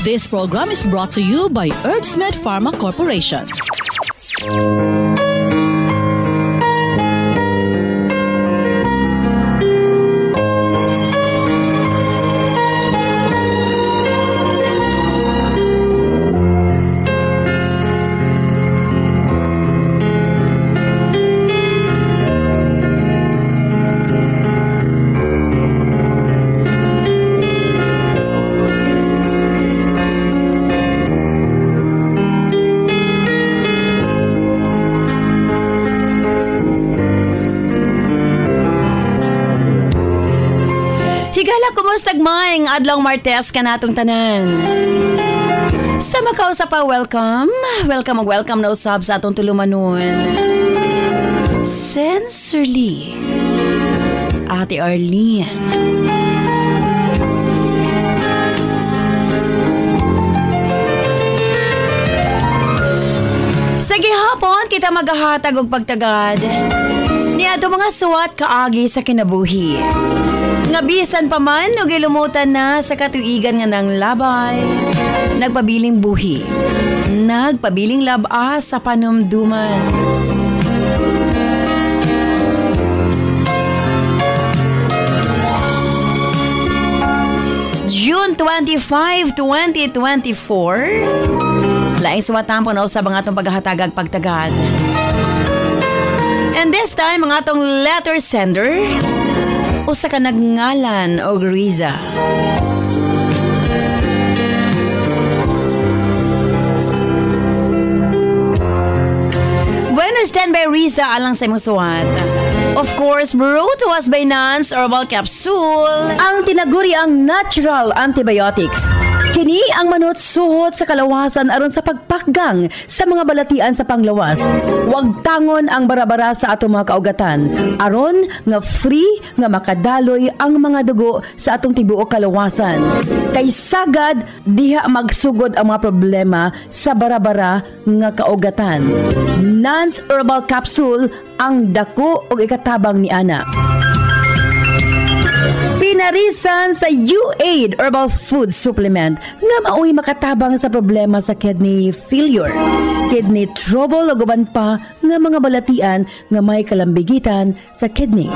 This program is brought to you by Herbsmed Pharma Corporation. Maing adlong Martes kanatong tanan. Sa Macau sa pa welcome na usab sa atong tulumanon. Sensorly Ate Arlene. Sa gihapon kita magahatag og pagtagad niadto mga suwat kaagi sa kinabuhi. Nga bisan pa man o gilumutan na sa katuigan nga ng labay, nagpabiling buhi, nagpabiling labas sa panumduman. June 25, 2024, laing suwatan po na usab ang atong paghahatagag pagtagad. And this time, ang atong letter sender, usa ka nagngalan og Riza. Bueno, stand by Riza alang sa imong suwat. Of course, brought to us by Nance Herbal Capsule, ang tinaguri ang natural antibiotics. Kini ang manut-suhot sa kalawasan aron sa pagpakgang sa mga balatian sa panglawas. Huwag tangon ang barabara sa atong mga kaugatan aron nga free nga makadaloy ang mga dugo sa atong tibuok kalawasan. Kay sagad diha magsugod ang mga problema sa barabara nga kaugatan. Nance Herbal Capsule ang dako og ikatabang ni ana. Pinarisan sa U-Aid Herbal Food Supplement nga maoy makatabang sa problema sa kidney failure, kidney trouble o guban pa nga mga balatian nga may kalambigitan sa kidney.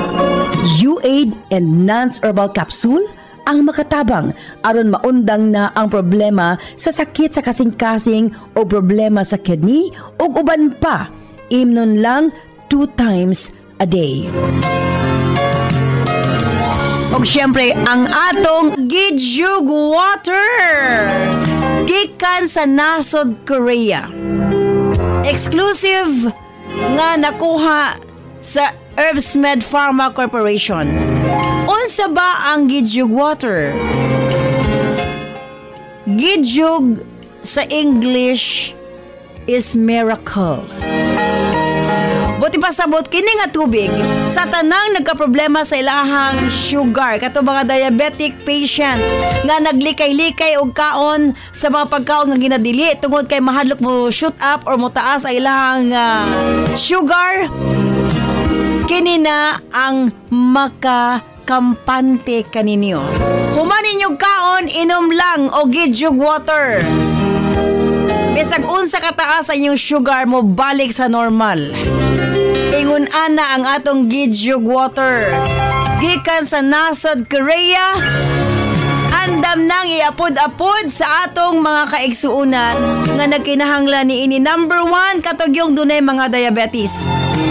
U-Aid and Nance Herbal Capsule ang makatabang aron maundang na ang problema sa sakit sa kasing-kasing o problema sa kidney o uban pa. Imnon lang 2 times a day. Og syempre, ang atong Gijuk Water gikan sa nasod Korea. Exclusive nga nakuha sa Herbsmed Pharma Corporation. Unsa ba ang Gijuk Water? Gijuk sa English is miracle. Buti pasabot kini nga tubig sa tanang nagkaproblema sa ilahang sugar kato mga diabetic patient nga naglikay-likay og kaon sa mga pagkaon nga ginadili tungod kay mahadlok mo shoot up or mo taas ang ilahang sugar. Kini na ang makakampante kaninyo. Human ninyo kaon, inom lang o Gijuk Water. Bisag unsa kataas ang inyong sugar mo balik sa normal. Ingon ana ang atong Gijuk Water. Gikan sa nasod Korea, andam nang iapod-apod sa atong mga kaigsuunan nga nagkinahanglan ni ini. Number 1, katong yung dunay mga diabetes.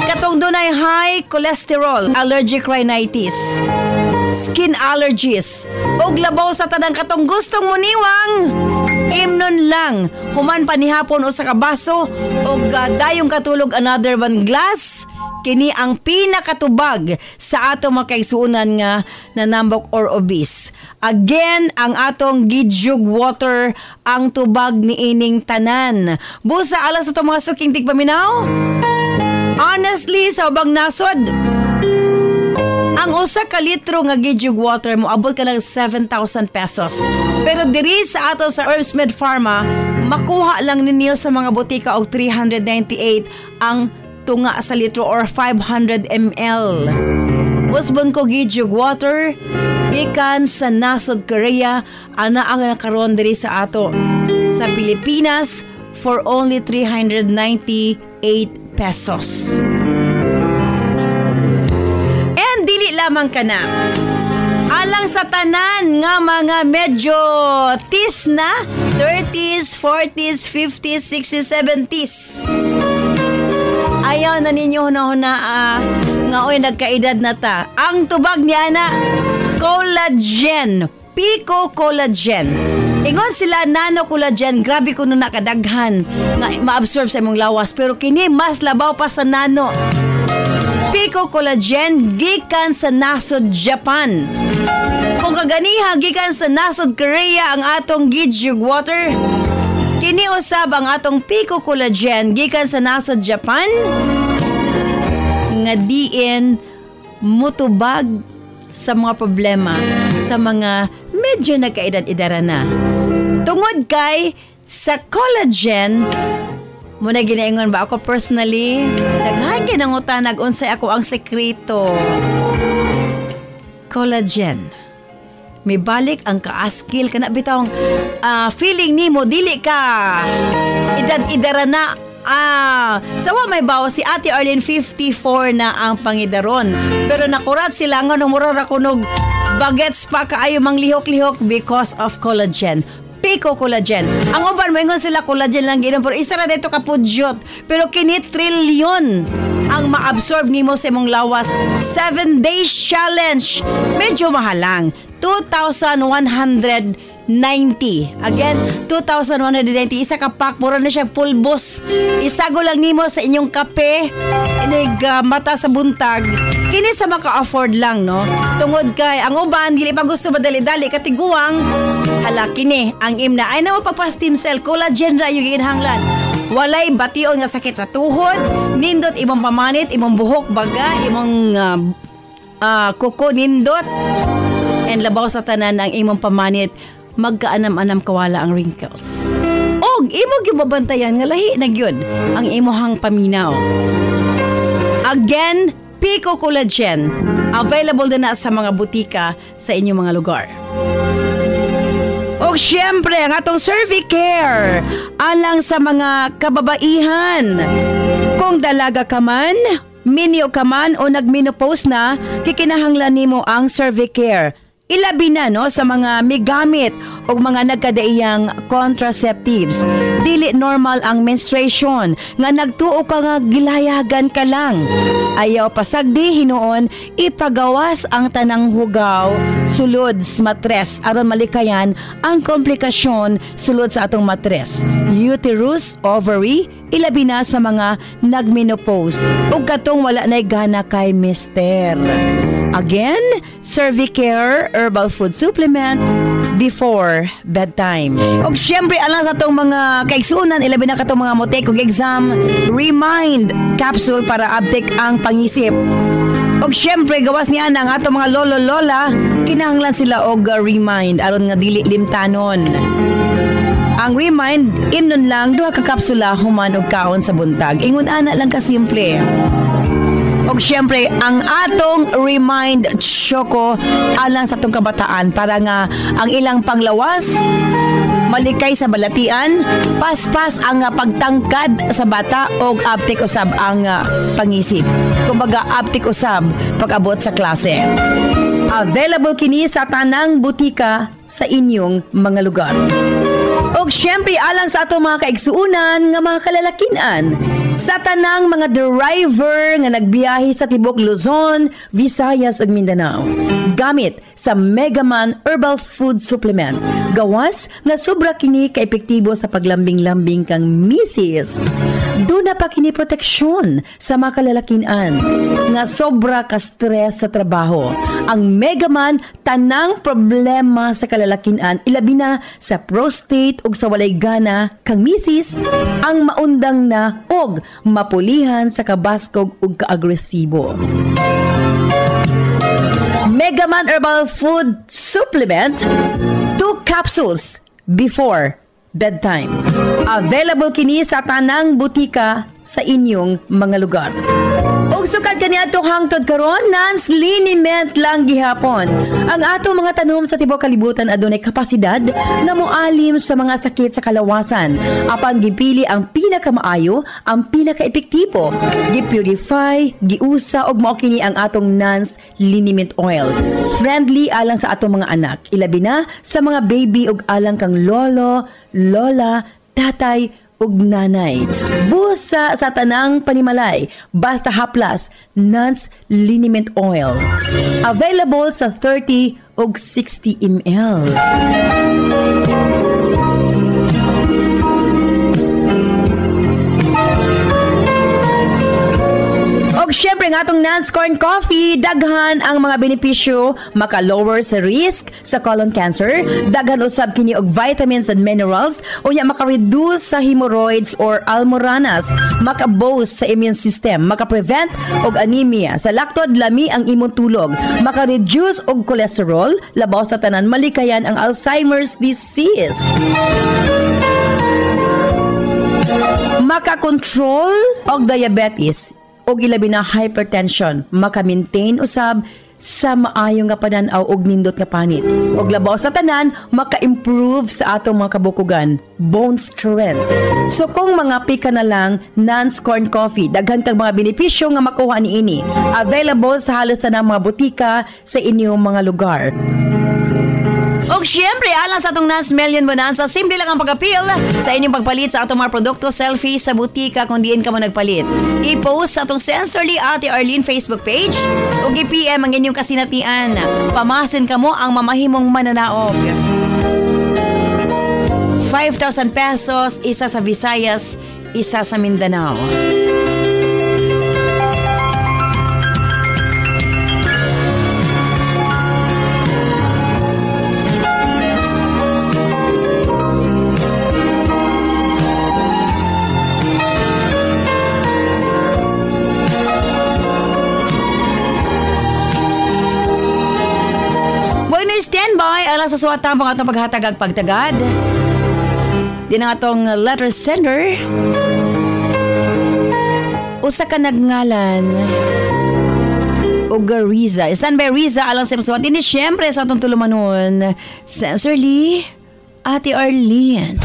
Katong dunay high cholesterol, allergic rhinitis, skin allergies, og labaw sa tanang katong gustong muniwang. Imnon lang, human panihapon o sa kabaso o dayong katulog another one glass. Kini ang pinakatubag sa atong makaigsuunan nga nanambok or obese. Again, ang atong Gijuk Water ang tubag ni ining tanan. Busa alas sa mga suking tigpaminaw. Honestly, sa ubang nasod, ang usa ka litro nga Gijuk Water mo abot ka ng 7,000 pesos. Pero diri sa ato sa Herbsmed Pharma, makuha lang ninyo sa mga botika og 398 ang tunga sa litro or 500 ml. Usbon ko Gijuk Water, gikan sa nasod Korea ana ang nakaroon diri sa ato sa Pilipinas for only 398 pesos. And dili lamang kana. Alang sa tanan nga mga medyo tis na 30s, 40s, 50s, 60s, 70s. Ayaw na ninyo huna-huna nga oy nagkaedad na ta. Ang tubag niya na collagen, Pico Collagen. Ingon sila nano collagen, grabe kuno nakadaghan nga ma-absorb sa imong lawas, pero kini mas labaw pa sa nano. Pico Collagen gikan sa nasod Japan. Kung kaganiha gikan sa nasod Korea ang atong Gijug water, kini usab ang atong Pico Collagen gikan sa nasod Japan nga diin mutubag sa mga problema sa mga medyo nagkaedad-edara na. Tungod kay sa collagen, muna ginaingon ba ako personally, daghan ginangutan nag-unsay ako ang sekreto. Collagen. May balik ang kaaskil kana bitawng feeling nimo dili ka edad-edara na. Sawa may bawo si Ate Arlene 54 na ang pangidaron. Pero nakurat sila nga nung mura rakunog bagets pa kaayo mang lihok-lihok because of collagen. Pico Collagen. Ang uban mo ingon sila collagen lang ginom pero isa ra dito kapudyot. Pero kini trilyon ang ma-absorb nimo sa imong lawas. 7 days challenge. Medyo mahalang. 2,190. Again, 2,190. Isa ka pack, mura na siya pulbos. Isago lang nimo sa inyong kape, inig mata sa buntag. Kini sa maka-afford lang, no? Tungod kay, ang uban, dili pa gusto madali-dali, katiguang, hala, kini, ang imna. Ay na mo pagpa-stem cell, collagen ra yung ginhanglan. Walay bation nga sakit sa tuhod, nindot imong pamanit, imong buhok baga, imong kuko nindot, and labaw sa tanan ang imong pamanit, magkaanam-anam kawala ang wrinkles. Og imo gibabantayan nga lahi na gyud ang imuhang paminaw. Again, Pico Collagen, available din na sa mga butika sa inyong mga lugar. Og syempre, ang atong Cervicare alang sa mga kababaihan. Kung dalaga ka man, minyo ka man o nagmenopause na, kikinahanglan nimo ang Cervicare. Ilabi na no sa mga migamit o mga nagkadaiyang contraceptives. Dili normal ang menstruation nga nagtuo ka nga gilayagan ka lang. Ayaw pasagdi hinuon ipagawas ang tanang hugaw sulod sa matres aron malikayan ang komplikasyon sulod sa atong matres. Uterus, ovary, ilabi na sa mga nagmenopause ug katong wala nay gana kay mister. Again, Cervicare Herbal Food Supplement before bedtime. Og syempre alang sa itong mga kaigsunan, ilabi na katong mga motek og exam, Remind capsule para update ang pangisip. Og syempre gawas niya ang atong mga lolo-lola, kinahanglan sila og Remind aron nga dili limtanon. Ang Remind, imnon lang 2 ka kapsula human og kaon sa buntag. Ingon ana lang ka simple. Og syempre, ang atong Remind Choco alang sa atong kabataan para nga ang ilang panglawas malikay sa balatian, paspas ang pagtangkad sa bata og aptik usab ang pangisip. Kumbaga aptik usab pag-abot sa klase. Available kini sa tanang butika sa inyong mga lugar. Og syempre alang sa atong mga kaigsuunan nga mga kalalakinan, sa tanang mga driver nga nagbiyahe sa tibok Luzon, Visayas ug Mindanao. Gamit sa Megaman Herbal Food Supplement. Gawas nga sobra kini ka-epektibo sa paglambing-lambing kang misis. Doon na pa kini proteksyon sa mga kalalakinan nga sobra ka stress sa trabaho. Ang Megaman tanang problema sa kalalakinan ilabi na sa prostate ug sa walay gana kang misis ang maundang na og mapulihan sa kabaskog ug kaagresibo. Megaman Herbal Food Supplement 2 capsules before bedtime. Available kini sa tanang butika sa inyong mga lugar. O Og sukad kani ato hangtod karon nans liniment lang gihapon. Ang ato mga tanom sa tibuok kalibutan adunay kapasidad nga moalim sa mga sakit sa kalawasan. Apan gipili ang pinakamaayo, ang pinaka-epektibo. Gipurify, giusa og mao kini ang atong nans liniment oil. Friendly alang sa atong mga anak, ilabi na sa mga baby ug alang kang lolo, lola, tatay ug nanay. Busa sa tanang panimalay, basta haplas, Nance Liniment Oil. Available sa 30 ug 60 ml. Og syempre nga atong Nance Corn Coffee, daghan ang mga benepisyo, maka-lower sa risk sa colon cancer, daghan usab kini og vitamins and minerals, unya maka-reduce sa hemorrhoids or almoranas, maka-boost sa immune system, maka-prevent og anemia, sa laktod lami ang imong tulog, maka-reduce og cholesterol, labaw sa tanan malikayan ang Alzheimer's disease. Maka-control og diabetes og ilabi na hypertension, maka-maintain usab sa maayo nga panan-aw og nindot nga panit. Og labaw sa tanan, maka-improve sa atong mga kabukugan, bone strength. So kung mga pika na lang Nance Corn Coffee, daghan kang mga benepisyo nga makuha niini. Available sa halos tanang mga butika sa inyong mga lugar. Og syempre, alang sa atong Nance Million Bonanza, simple lang ang pag-appeal sa inyong pagpalit sa atong mga produkto, selfie sa butika kung diin ka mo nagpalit. I-post sa atong Sensorly Ate Arlene Facebook page o i-PM ang inyong kasinatian. Pamasin ka mo ang mamahimong mananaog. 5,000 pesos, isa sa Visayas, isa sa Mindanao. Standby alang sa suwatang pang atong paghatag pagtagad. Di na atong letter sender. Usa ka nagngalan og Riza. Standby Riza alang sa suwat. Hindi syempre sa atong tulumanon. Sensorly Ate Arlene.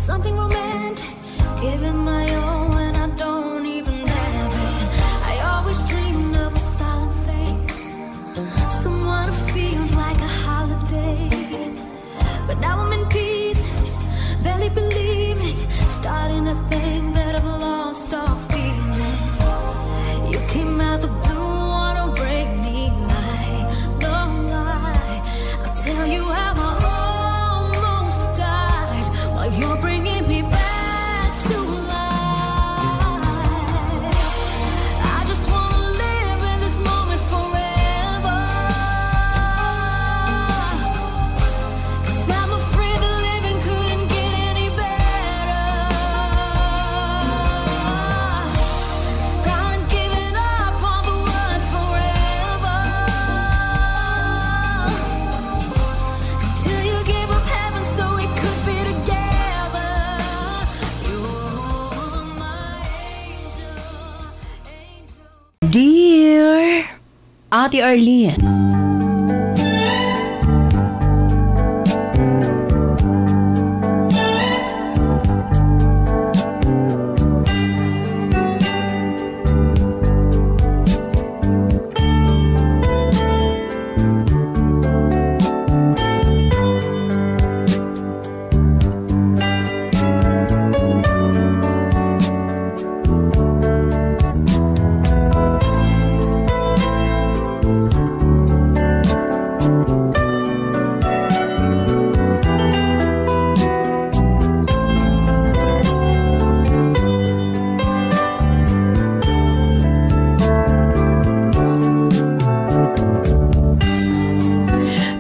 Something romantic, giving my all when I don't even have it. I always dreamed of a silent face, someone who feels like a holiday. But now I'm in pieces, barely believing, starting to think that I've lost all feeling. You came out the blue, wanna break me, night, don't lie. I'll tell you how I almost died while you're bringing me back to life. I just wanna live in this moment forever, 'cause I'm afraid that living couldn't get any better. Start giving up on the word forever, until you give up heaven so we could be together. You're my angel, angel. Dear Ate Arlene.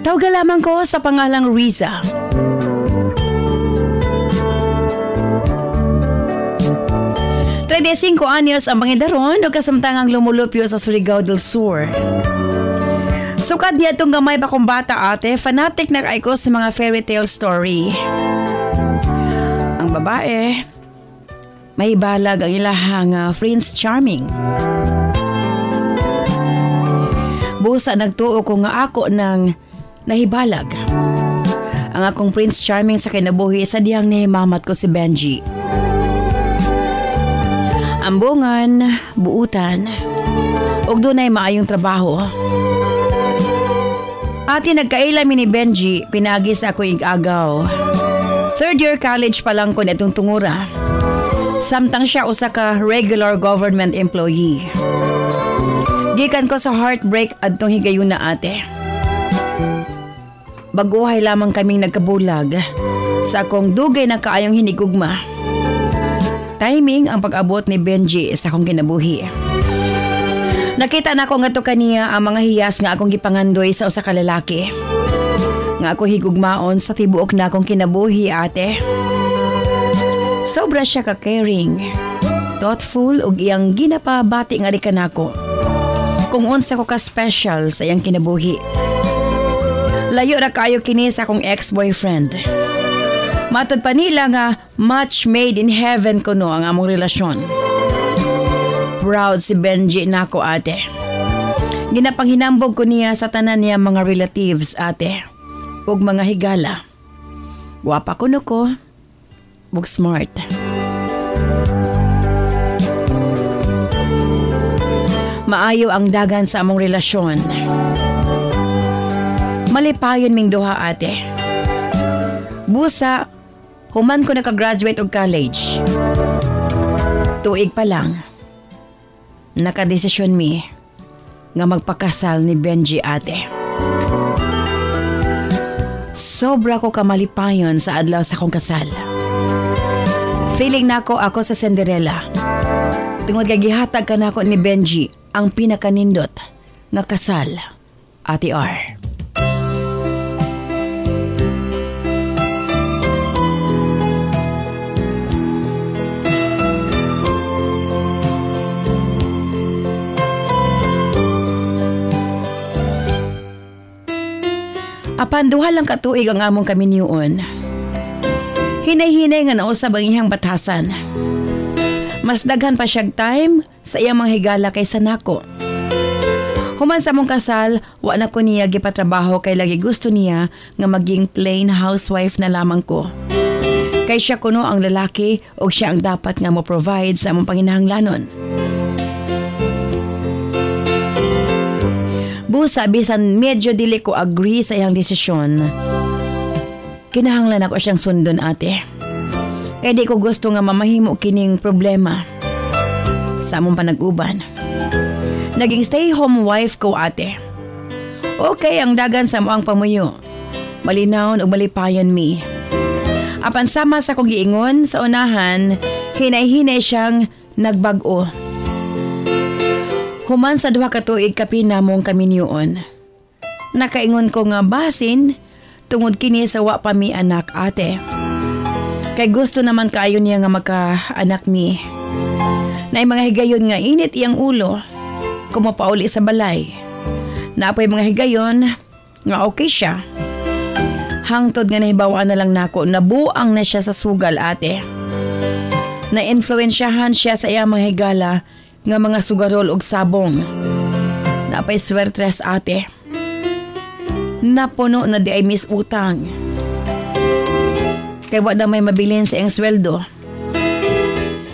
Tawag lamang ko sa pangalang Riza. 35 anyos ang pangidaron o kasamtangang lumulupyo sa Surigao del Sur. Sukad niya itong gamay pa kong bata ate, fanatic na kay ko sa mga fairy tale story. Ang babae, may balag ang ilahang Prince Charming. Busa nagtuo ko nga ako ng nahibalag. Ang akong Prince Charming sa kinabuhi sa diyang nahimamat ko si Benji. Ambungan, buutan, ug dunay maayong trabaho. Ati nagkailami ni Benji, pinagis ako ig-agaw. 3rd year college pa lang ko netong tungura. Samtang siya usa ka regular government employee. Gikan ko sa heartbreak adtong higayon na ate. Baguhay lamang kaming nagkabulag sa akong dugay na kaayong hinigugma. Timing ang pag-abot ni Benji sa akong kinabuhi. Nakita na ko nga to kaniya ang mga hiyas nga akong gipangandoy sa usa ka lalaki. Nga ako higugmaon sa tibuok na akong kinabuhi ate. Sobra siya ka-caring, thoughtful ug iyang ginapabati nga ri kanako. Kung unsa ko ka-special sa iyang kinabuhi. Layo ra kayo kini sa akong ex-boyfriend. Matod pa nila nga match made in heaven ko no ang among relasyon. Proud si Benji nako ate. Ginapanghinambog ko niya sa tanan niya mga relatives ate. Ug mga higala. Guwapa ko no ko. Ug smart. Maayo ang dagan sa among relasyon. Malipayon ming duha ate. Busa, human ko nakagraduate og college. Tuig pa lang. Nakadesisyon mi nga magpakasal ni Benji ate. Sobra ko kamalipayon sa adlaw sa akong kasal. Feeling nako ako sa Cinderella. Tungod kay gihatag kanako ni Benji ang pinakanindot nga kasal, Ate R. Apan duha lang katuig ang among kaminyuon. Hinay-hinay nga nausab ang iyang batasan. Mas daghan pa siyag time sa iyang mga higala kaysa nako. Human sa mong kasal, wa na ko niya gipatrabaho kay lagi gusto niya nga maging plain housewife na lamang ko. Kay siya kuno ang lalaki o siya ang dapat nga mo provide sa among panginahanglanon. Busa bisan medyo dili ko agree sa iyang desisyon. Kinahanglan ako siyang sundon ate. Kaya di ko gusto nga mamahimo kining problema sa among panag-uban. Naging stay-home wife ko ate. Okay ang dagan sa moang pamuyo. Malinawon o malipayan mi. Apan sama sa kong giingon sa unahan, hinay-hinay siyang nagbag-o. Human sa duha ka tuig kapina mong kaminyuon. Nakaingon ko nga basin tungod kini sa wa pa mi anak ate. Kay gusto naman kaayo niya nga magka-anak mi. Na mga higayon nga init iyang ulo kung mapauli sa balay. Naapay mga higayon nga okay siya. Hangtod nga nahibawa na lang nako nabuang na siya sa sugal ate. Na-influensyahan siya sa iyang mga higala nga mga sugarol og sabong. Napay swertres ate. Napuno na di ay mis utang. Kay wa na may mabilin sa iyang sweldo.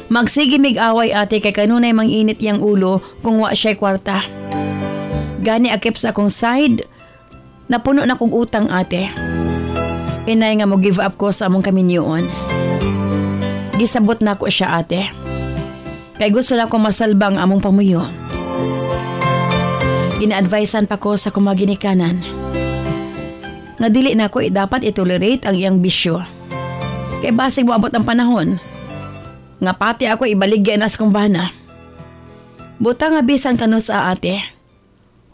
Magsige mig away ate kay kanunay manginit iyang ulo kung wa siya'y kwarta. Gani akip sa akong side, napuno na kong utang ate. Inay nga mo give up ko sa among kaminyuon. Gisabot na ko siya ate. Kay gusto na ko masalbang among pamuyo. Gina-advisean pa ko sa kumaginikanan. Nga dili na ko dapat itolerate ang iyang bisyo. Kay basig mo abot ang panahon. Nga pati ako ibaligyan nas kong bana. Buta nga bisan kanus a ate.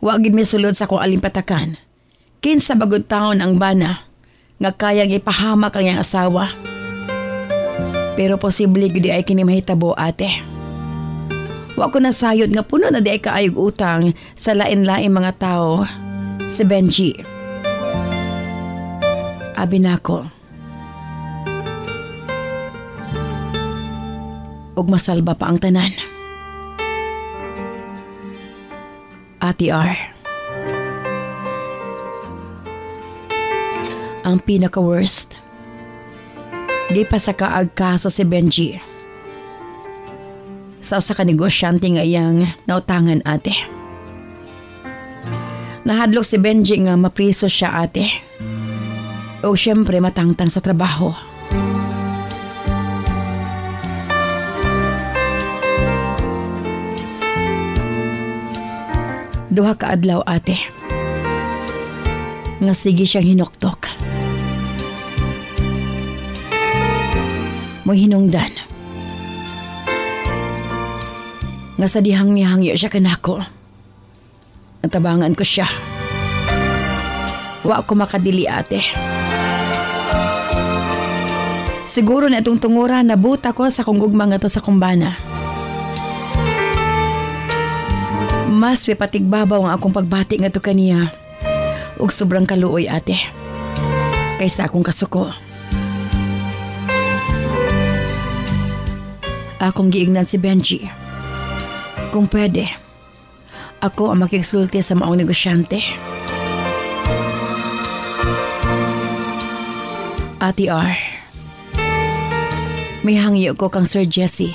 Wa gid mi sulod sa kong alimpatakan. Kinsa bagod taon ang bana nga kayang ipahamak ang iyang asawa. Pero posible gid ay kini mahitabo ate. Wa ko nasayod nga puno na di ay kaayog utang sa lain-lain mga tao. Si Benji. Abi nako. Ug masalba pa ang tanan. Ate R. Ang pinaka-worst. Di pa sa kaag kaso si Benji. Sa usa ka negosyante nga iyang nautangan ate. Nahadlok si Benji nga mapriso siya ate. O syempre matangtang sa trabaho. Duha ka adlaw ate. Nga sige siyang hinuktok. Mo'y hinungdan. Nga sa dihang-hangyo siya kanako. Natabangan ko siya. Wa ko makadili ate. Siguro na itong tungura nabuta ko sa kunggugma nga to sa kumbana. Mas patigbabaw ang akong pagbati nga to kaniya. Ug sobrang kaluoy ate. Kaysa akong kasuko. Akong giingnan si Benji. Kung pwede, ako ang makiksulti sa maong negosyante. Ate R, may hangyo ko kang Sir Jesse,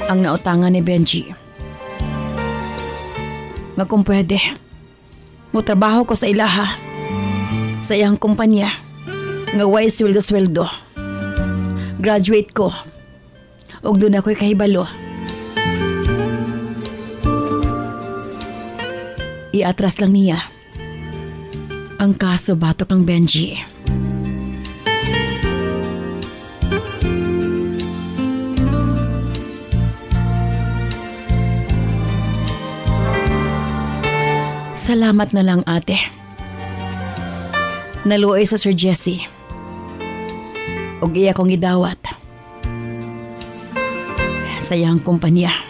ang nautangan ni Benji. Nga kung pwede, mutrabaho ko sa ilaha, sa iyang kumpanya, nga way sweldo-sweldo. Graduate ko, ug doon ako'y kahibalo. Iatras lang niya ang kaso batok ng Benji. Salamat na lang ate. Naluoy sa Sir Jesse. Ug iya kong idawat sa iyang kumpanya.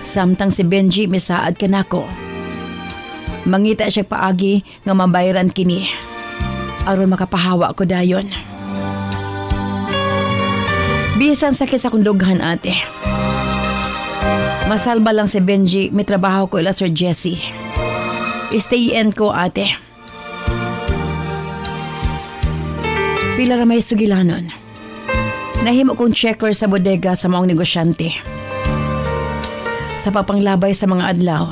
Samtang si Benji misaad ka nako. Mangita siya paagi nga mabayaran kini. Aron makapahawa ko dayon. Bisan sakit sa kundughan ate. Masalba lang si Benji, may trabaho ko ila Sir Jesse. Stay-in ko ate. Pila ra may sugilanon. Nahimo kong checker sa bodega sa maong negosyante. Sa papanglabay sa mga adlaw.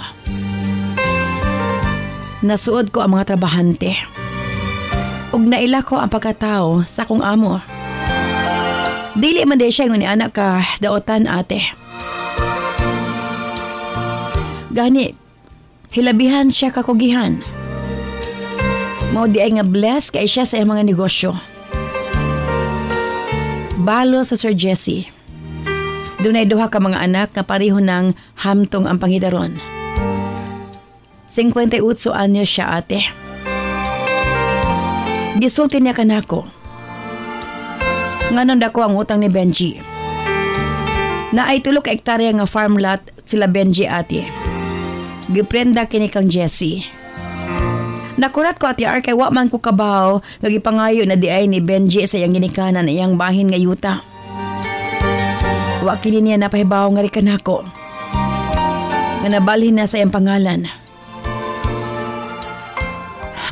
Nasuod ko ang mga trabahante. Ug naila ko ang pagkatao sa akong amo. Dili man day siya yung anak ka daotan ate. Gani, hilabihan siya kakugihan. Mao di ay nga bless kay siya sa iyang mga negosyo. Balo sa Sir Jesse. Dunay duha ka mga anak nga pareho ng hamtong ang panghidaron. 58 anyo siya ate. Gisulti niya kanako. Nganon dako ang utang ni Benji. Na ay 3 ka hektarya nga farm lot sila Benji ate. Giprenda kini kang Jesse. Nakurat ko ati R kay wa man ko kabaw nga gipangayo na di ay ni Benji sa iyang ginikanan na iyang bahin nga yuta. Wa kini niya napahibaw nga rikan ako. Nga nabalhin na sa iyang pangalan.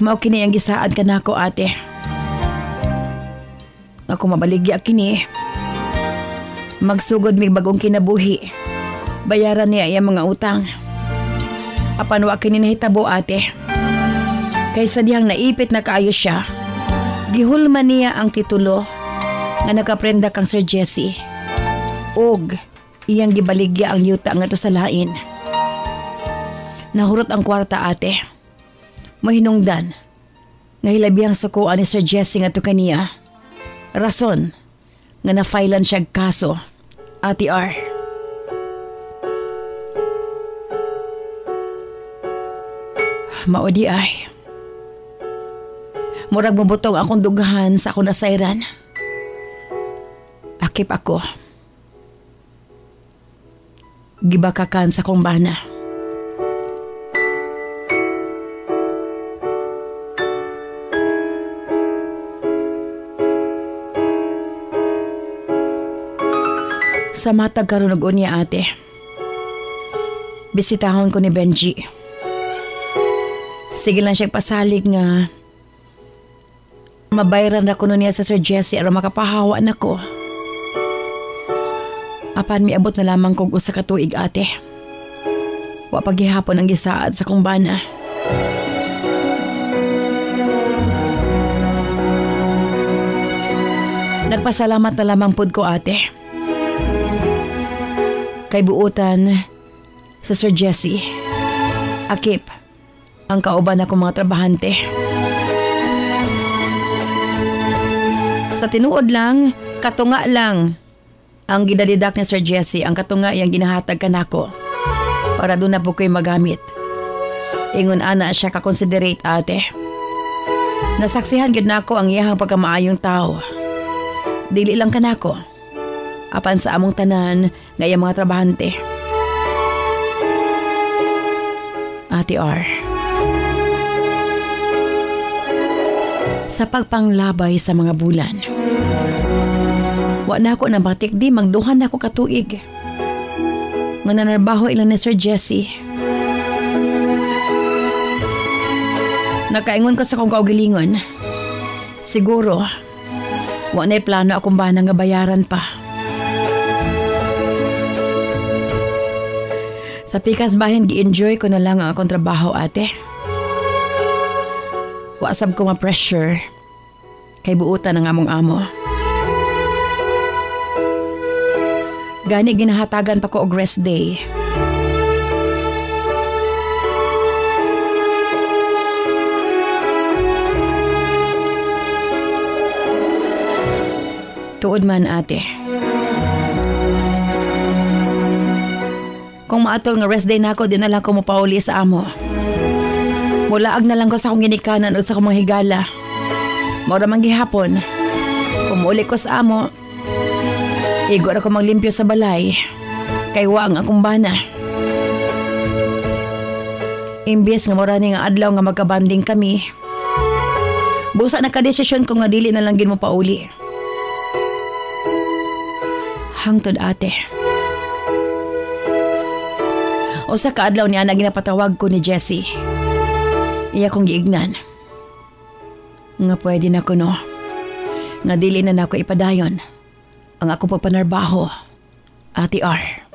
Mao kini ang gisaad kanako ate. Ako mabaligya kini. Magsugod mi bagong kinabuhi. Bayaran niya iyang mga utang. Apan wa kini nahitabo ate. Kaysa dihang naipit na kaayo siya, gihulman niya ang titulo nga nakaprenda kang Sir Jesse. Og iyang gibaligya ang yuta nga to sa lain. Nahurot ang kwarta ate. Mahinungdan nga hilabihang sukuan ni Sir Jesse nga to kaniya. Rason nga na-filean siya kaso, Ate R. Maudi ay. Murag mabutong akong dugahan sa akong nasayran. Akip ako. gibakakan sa kong bana. Sa matag karon og unya ate, bisitahon ko ni Benji. Sige lang siya pasalig nga mabayaran na ko niya sa Sir Jesse aron makapahawa na ko. Apan miabot na lamang kog usa ka tuig ate. Wa paghihapon ang gisaad sa kong bana. Nagpasalamat na lamang pud ko ate. Kay buutan sa Sir Jesse, akip ang kauban akong mga trabahante. Sa tinuod lang, katunga lang ang gidalidak ni Sir Jesse, ang katunga yang ginahatag kanako para doon na po ko'y magamit. Ingon ana siya ka-considerate ate. Nasaksihan gid nako ang iyahang pagkamaayong tao. Dili lang kanako, apan sa among tanan nga iyang mga trabahante. Ate R, sa pagpanglabay sa mga bulan, wa na ako nang batikdi magduhan na ako katuig. Nga nanarbaho ilan ni Sir Jesse. Nakaingon ko sa kong kaugalingon, siguro wa na'y plano akong bana nga bayaran pa. Sa pikas bahin, gi-enjoy ko na lang ang akong trabaho ate. Wasab ko ma-pressure kay buutan ng among amo. Gani ginahatagan pa ko og rest day. Tuod man ate. Kung maatol nga rest day na ako, di na lang ko mapauli sa amo. Mulaag na lang ko sa akong ginikanan o sa akong mga higala. Maura man gihapon, umuli ko sa amo. Igo na ko maglimpyo sa balay. Kay wa ang akong bana. Imbes nga maura ni nga adlaw nga magkabanding kami, busa na ka-desisyon ko nga dili na lang gin mo pauli. Hangtod ate. O sa kaadlaw niya na ginapatawag ko ni Jessie. Iya kong giignan. Nga pwede na ko no. Nga dili na nako ipadayon ang akong pagpanarbaho, Ate R.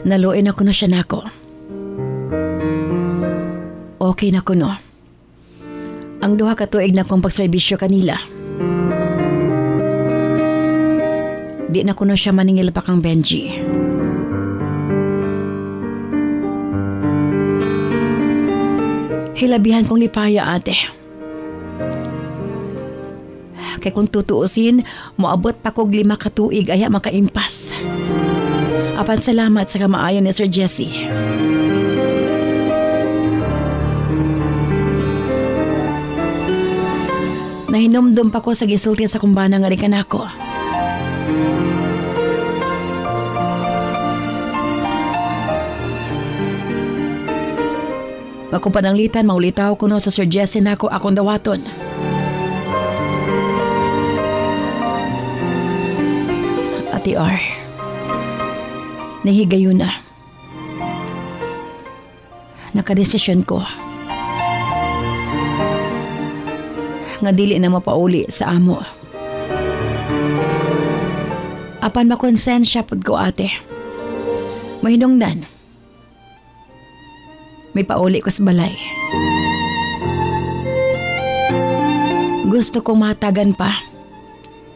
Naluin ako na siya nako. Okay na ko no. Ang duha ka tuig na kong pagserbisyo kanila. Di na ko na siya maningil pa kang Benji. Hilabihan kong lipaya ate. Kay kung tutuusin, moabot pa kog 5 ka tuig aya makaimpas. Apan salamat sa kamaayon ni Sir Jesse. Nahinumdum pa ko sa gisulti sa kumbana nga rikan ako. Pagkupananglitan, maulitaw ko no sa Sir Jesse na ako akong dawaton. Ate R, nahigayo na. Nakadesisyon ko nga dili na mapauli sa amo. Apan makonsensya pud ko ate. Mahinungdan. May pauli ko sa balay. Gusto kong mahatagan pa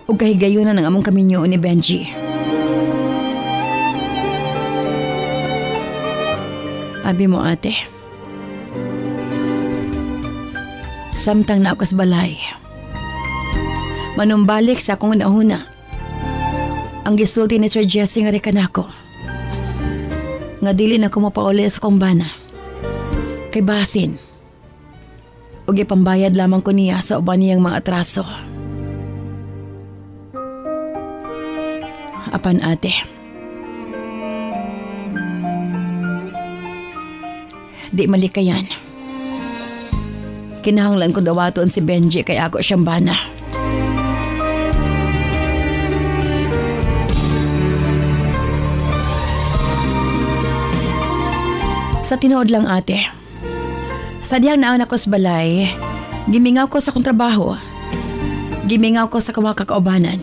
ug kahigayunan ng among kaminyo ni Benji. Abi mo ate, samtang na ako sa balay, manumbalik sa akong unahuna Ang gisulti ni Sir Jesse nga rekan ako. Nga dili na ko mapauli sa kumbana. Kay basin. O pambayad lamang ko niya sa uban niyang mga atraso. Apan ate. Di malikayan. Kinahanglan ko dawaton si Benji kay ako siyang bana. Sa tinuod lang ate, sa diyang naan ako sa balay, gimingaw ko sa kong trabaho. Gimingaw ko sa kawa kakaubanan.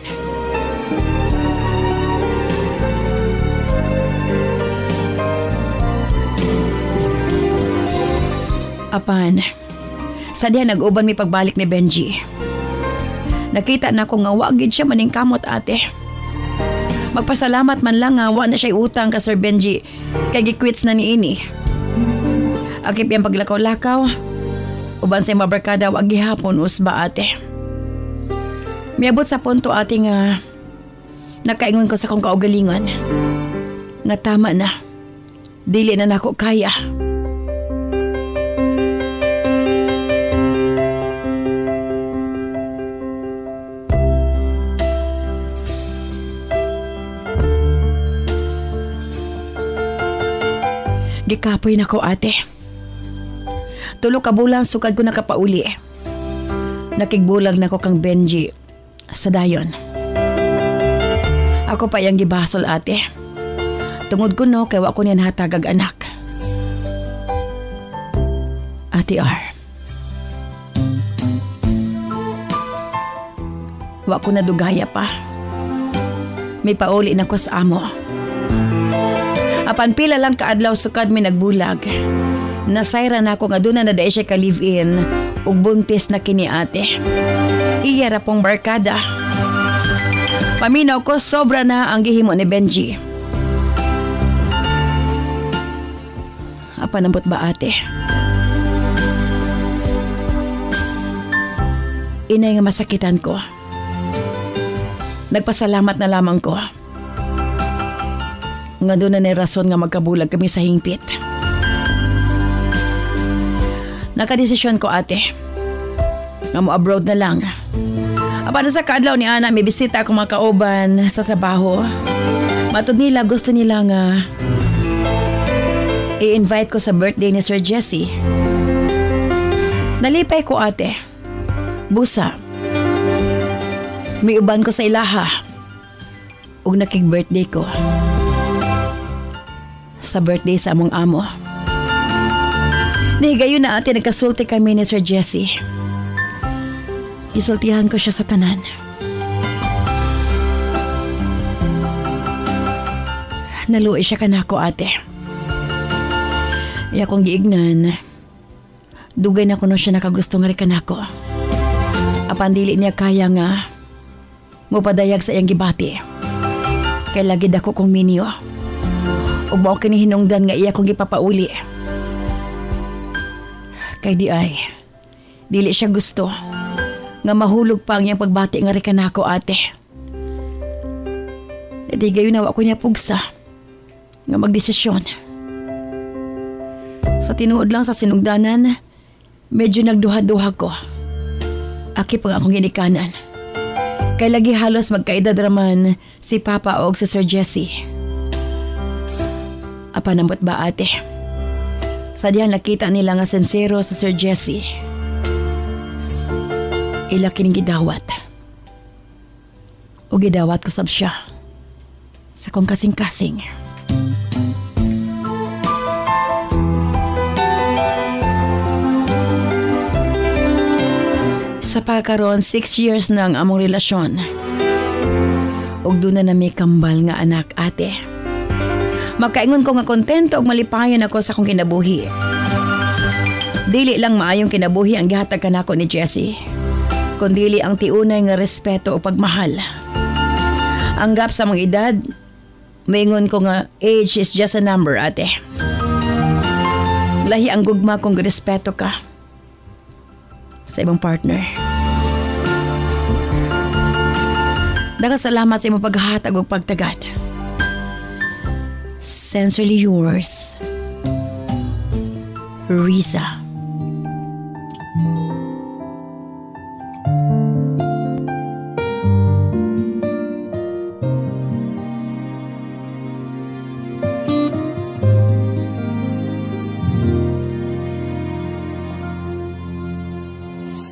Apan, sa diyang nag-uban mi pagbalik ni Benji. Nakita na ko nga wagid siya maning kamot ate. Magpasalamat man lang nga wa na siya utang ka Sir Benji kay gikwits na ni ini. Akip yung paglakaw-lakaw, uban sa mabarkada wag gihapon usba ate. Miabot sa punto ate nga nakaingon ko sa kong kaugalingon. Nga tama na, dili na nako kaya. Gikapoy na ko ate. Tulo ka bulan sukad ko nakapauli. Nakigbulag na ko kang Benji sa dayon. Ako pa yang gibasol ate. Tungod ko no kay wa ko niyan hatagag anak. Ate R. Wa ko na dugaya pa. May pauli na ko sa amo. Apan pila lang kaadlaw sukad mi nagbulag. Nasayra na ako nga doon na dae siya ka-live-in ug buntis na kini ate. Iya ra pong barkada. Paminaw ko sobra na ang gihimo ni Benji. Apa nambot ba ate? Inay nga masakitan ko. Nagpasalamat na lamang ko. Nga doon na ni rason nga magkabulag kami sa hingpit. Nakadesisyon ko ate. Nga mo abroad na lang. Apano sa kaadlaw ni Ana, may bisita akong mga kauban sa trabaho. Matod nila, gusto nila nga i-invite ko sa birthday ni Sir Jesse. Nalipay ko ate. Busa. May uban ko sa ilaha. Ug nakig-birthday ko. Sa birthday sa among amo. Nahigayon na ate, nagkasulti kami ni Sir Jesse. Isultihan ko siya sa tanan. Naluoy siya kanako ate. Iya kong giignan. Dugay na kuno siya nakagusto nga rin kanako. Apan dili niya kaya nga mupadayag sa iyang gibati. Kay lagi dako kong minyo. Ug mao kini hinungdan nga iya kong gipapauli. Kay di ay, dili siya gusto nga mahulog pa ang iyang pagbati nga rin kanako ate. Di gayon na wa ko niya pugsa nga magdesisyon. Sa tinuod lang sa sinugdanan, medyo nagduha-duha ko. Aki pang akong ginikanan. Kay lagi halos magkaedad raman si Papa og si Sir Jesse. Apa nambot ba ate? Sa diyan nakita nila nga sensero sa Sir Jesse. Ila kining gidawat. O gidawat ko sab siya. Sa kong kasing-kasing. Sa pagkaroon, 6 years na ang among relasyon. Og doon na may kambal nga anak ate. Magkaingon ko nga kontento og malipayon ako sa akong kinabuhi. Dili lang maayong kinabuhi ang gihatag kanako ni Jesse, kundili ang tiunay nga respeto o pagmahal. Ang gap sa mong edad, maingon ko nga age is just a number ate. Lahi ang gugma kung respeto ka sa ibang partner. Daghang salamat sa imong paghatag ug pagtagad. Sincerely yours, Riza.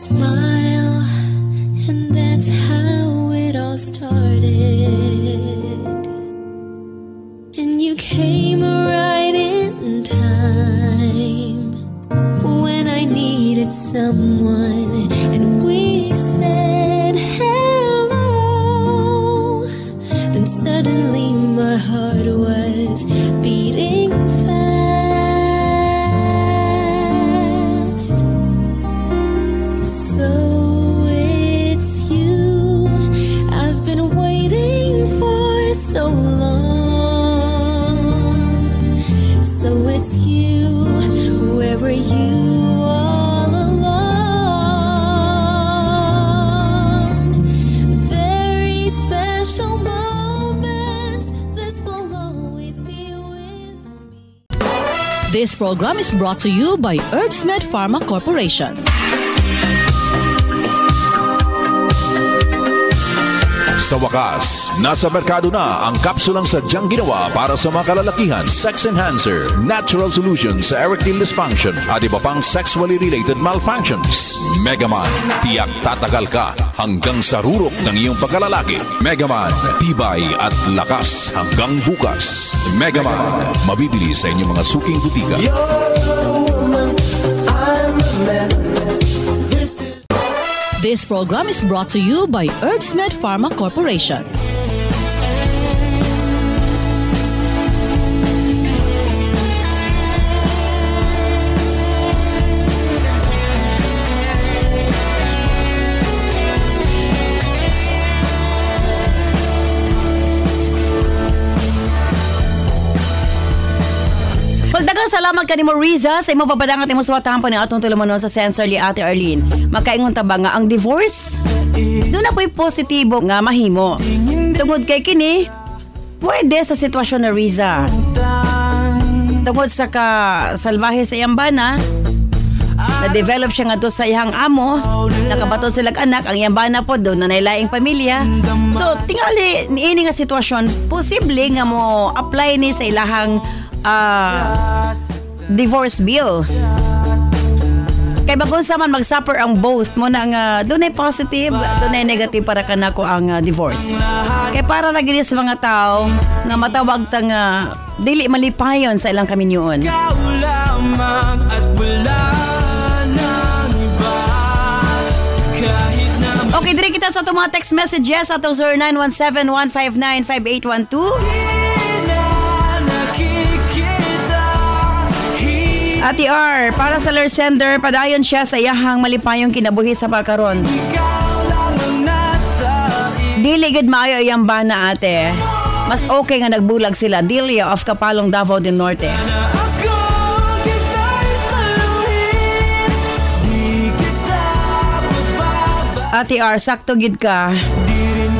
Smile, and that's how it all started. And you came right in time when I needed someone, and we said hello. Then suddenly my heart was beating fast. So it's you I've been waiting for so long. So it's you, where were you all along? Very special moments, this will always be with me. This program is brought to you by Herbsmed Pharma Corporation. Sa wakas, nasa merkado na ang kapsulang sadyang ginawa para sa mga kalalakihan, sex enhancer, natural solution sa erectile dysfunction at iba pang sexually related malfunctions. Megaman, tiyak tatagal ka hanggang sa rurok ng iyong pagkalalaki. Megaman, tibay at lakas hanggang bukas. Megaman, mabibili sa inyong mga suking butika. This program is brought to you by Herbsmed Pharma Corporation. Daghang salamat kanimo Riza sa imong pabadangat imong suwatahan pa ni atong tulumanon sa Sensorly Ate Arlene. Magkaingon ta ba nga ang divorce? Doon na po'y positibo nga mahimo. Tungod kay kini, pwede sa sitwasyon na Riza. Tungod sa salbahe sa iyang bana, na-develop siya nga to sa iyang amo, nakabaton silang anak, ang iyang bana po doon na nailaing pamilya. So, tingali niini nga sitwasyon, posible nga mo apply ni sa ilahang divorce bill. Kay bakon sa man mag-suffer ang both mo na nga dunay positive, dunay negative para kanako ang divorce. Kay para ra gid sa mga tao nga matawag ta nga dili malipayon sa ilang kaminyoon. Okay, diri kita sa itong mga text messages atong 0917-159-5812. Ate R, para sa Ler-sender, padayon siya sa iyahang malipayong kinabuhi sa pagkaron. Dili gid maayo iyang bana ate. Mas okay nga nagbulag sila. Delia of Kapalong, Davao del Norte. Ate R, sakto gid ka.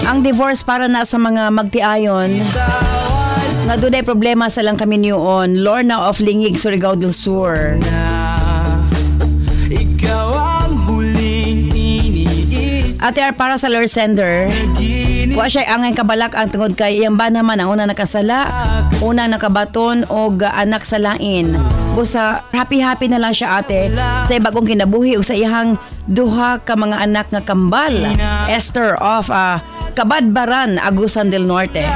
Ang divorce para na sa mga magtiayon nga dunay problema sa lang kaminyoon. Lorna of Lingig, Surigao del Sur. Ate R, para sa Ler-sender, wa siya angay kabalak ang tungod kay iyang ba naman ang una nakasala, una nakabaton o anak sa lain. Busa happy na lang siya ate sa bagong kinabuhi ug sa iyang duha ka mga anak nga kambal. Esther of Kabadbaran, Agusan del Norte.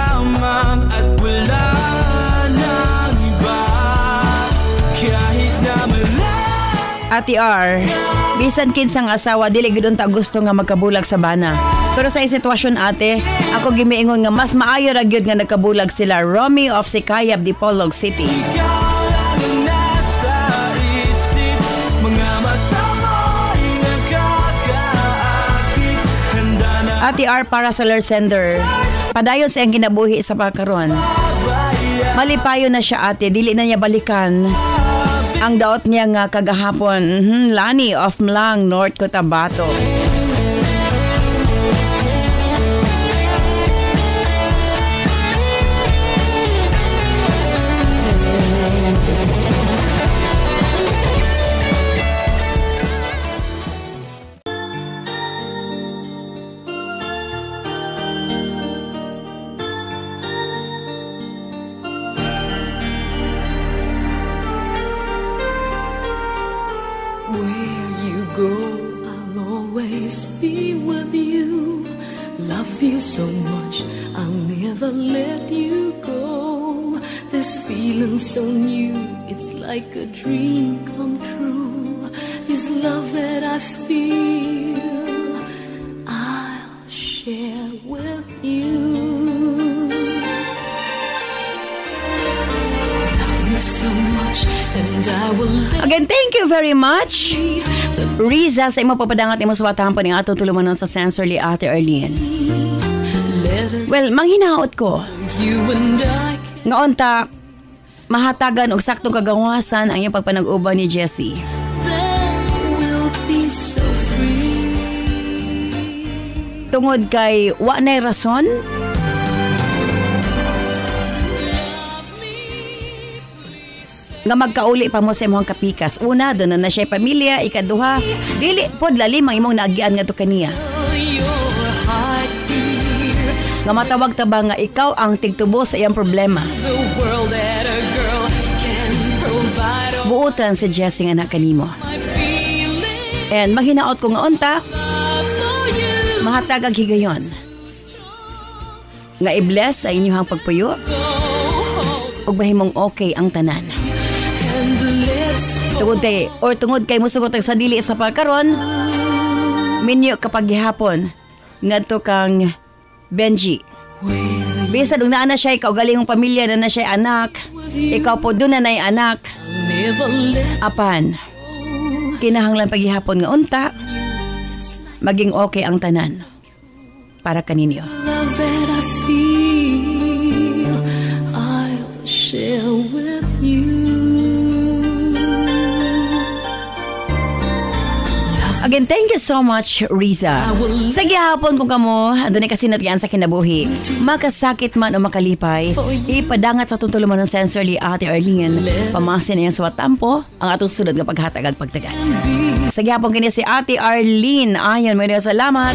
Ate R, bisan kinsang asawa dili gid unta gusto nga magkabulag sa bana. Pero sa sitwasyon ate, ako gimiingon nga mas maayo ra gyud nga nagkabulag sila. Romy of Sikayab, Dipolog City. Ate R, para sa Ler-sender, padayon sa iyang kinabuhi sa pagkaron. Malipayo na siya ate, dili na niya balikan ang daot niya nga kagahapon. Lani of Mlang, North Cotabato. never let you go. This feeling so new, it's like a dream come true. This love that I feel, I'll share with you. Love me so much, and I will let Again, thank you very much, Riza, sa imong papadangat imong suwatahan po ni atong tulumanon sa Sensorly Ate Arlene. Well, manghinaot ko. you and I Nga unta, mahatagan og saktong kagawasan ang iyong pagpanag-uban ni Jessie. then will be so free. Tungod kay wa nay rason nga magkauli pa mo sa imong kapikas. Una, doon na siya pamilya. Ikaduha, dili pod lalim ang imong naagian nga to kaniya. Your heart, dear, Nga matawag-tabang nga ikaw ang tigtubo sa iyang problema. the world that a girl can provide. Oh, Buutan si Jessie nga anak kanimo. my feeling And maghinaot ko nga unta, for you. mahatag ang higayon. Nga i-bless sa inyong pagpuyo ug mahimong okay ang tanan. And let's Tungod kay musugot sa dili sa pagkaron, minyo kapag gihapon ngadto kang Benji. Bisad og naa na siya ikaw galingong pamilya na siya anak, ikaw po doon na nay anak. never let Apan, kinahanglan paghihapon nga unta, maging okay ang tanan para kaninyo. love that I feel, I'll share with you. Again, thank you so much, Riza. Sa gihapon kung kamo, andun ay kasinatian sa kinabuhi. Makasakit man o makalipay, ipadangat sa tuntuluman ng Sensorly Ate Arlene. Pamasin na yung suwatampo, ang atong sunod nga paghatag at pagtagat. Sa gihapon kini si Ate Arlene. Ayon, may salamat.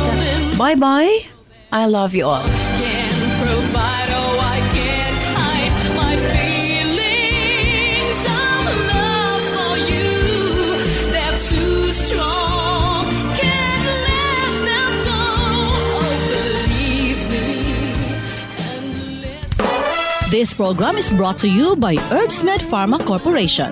Bye-bye. I love you all. Can't provide, oh, I can't hide my feelings of love for you. They're too strong, can't let them go. Oh, believe me, and let This program is brought to you by Herbsmed Pharma Corporation.